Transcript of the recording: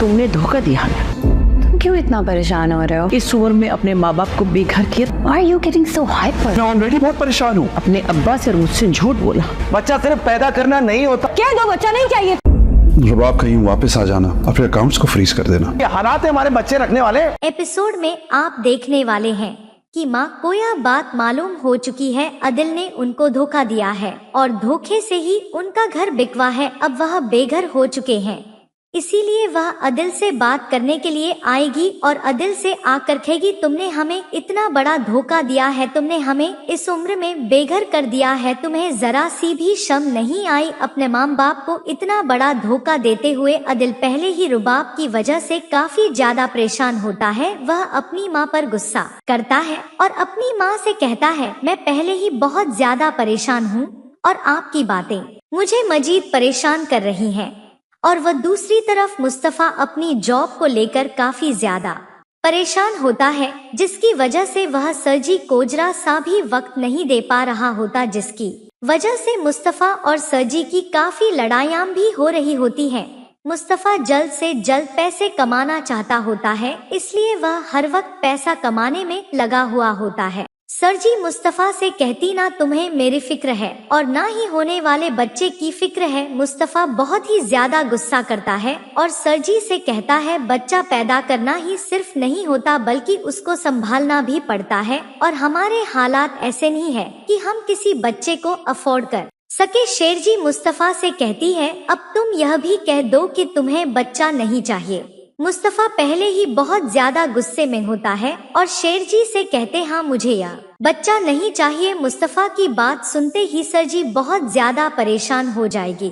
तुमने धोखा दिया हमें। तुम क्यों इतना परेशान हो रहे हो? इस उम्र में अपने माँ बाप को बेघर किया। Why are you getting so hyper? मैं ऑलरेडी बहुत परेशान हूँ। अपने अब्बा से और मुझसे झूठ बोला। बच्चा सिर्फ पैदा करना नहीं होता। क्या दो बच्चा नहीं चाहिए? रुबाब कहीं वापस आ जाना, अपने अकाउंट्स को फ्रीज कर देना। ये हालात है हमारे बच्चे रखने वाले। एपिसोड में आप देखने वाले हैं कि माँ को यह बात मालूम हो चुकी है अदिल ने उनको धोखा दिया है और धोखे से ही उनका घर बिकवा है। अब वह बेघर हो चुके हैं, इसीलिए वह अदिल से बात करने के लिए आएगी और अदिल से आकर कहेगी, तुमने हमें इतना बड़ा धोखा दिया है, तुमने हमें इस उम्र में बेघर कर दिया है, तुम्हें जरा सी भी शर्म नहीं आई अपने माँ बाप को इतना बड़ा धोखा देते हुए। अदिल पहले ही रुबाब की वजह से काफी ज्यादा परेशान होता है। वह अपनी माँ पर गुस्सा करता है और अपनी माँ से कहता है, मैं पहले ही बहुत ज्यादा परेशान हूँ और आपकी बातें मुझे मजीद परेशान कर रही हैं। और वह दूसरी तरफ मुस्तफा अपनी जॉब को लेकर काफी ज्यादा परेशान होता है, जिसकी वजह से वह सरजी कोजरा सा भी वक्त नहीं दे पा रहा होता, जिसकी वजह से मुस्तफा और सरजी की काफी लड़ाइयाँ भी हो रही होती हैं। मुस्तफा जल्द से जल्द पैसे कमाना चाहता होता है, इसलिए वह हर वक्त पैसा कमाने में लगा हुआ होता है। सरजी मुस्तफा से कहती, ना तुम्हें मेरी फिक्र है और ना ही होने वाले बच्चे की फिक्र है। मुस्तफा बहुत ही ज्यादा गुस्सा करता है और सरजी से कहता है, बच्चा पैदा करना ही सिर्फ नहीं होता बल्कि उसको संभालना भी पड़ता है और हमारे हालात ऐसे नहीं है कि हम किसी बच्चे को अफोर्ड कर सके। शेरजी मुस्तफा से कहती है, अब तुम यह भी कह दो कि तुम्हें बच्चा नहीं चाहिए। मुस्तफा पहले ही बहुत ज्यादा गुस्से में होता है और शेरजी से कहते, हाँ मुझे यह बच्चा नहीं चाहिए। मुस्तफा की बात सुनते ही सरजी बहुत ज्यादा परेशान हो जाएगी।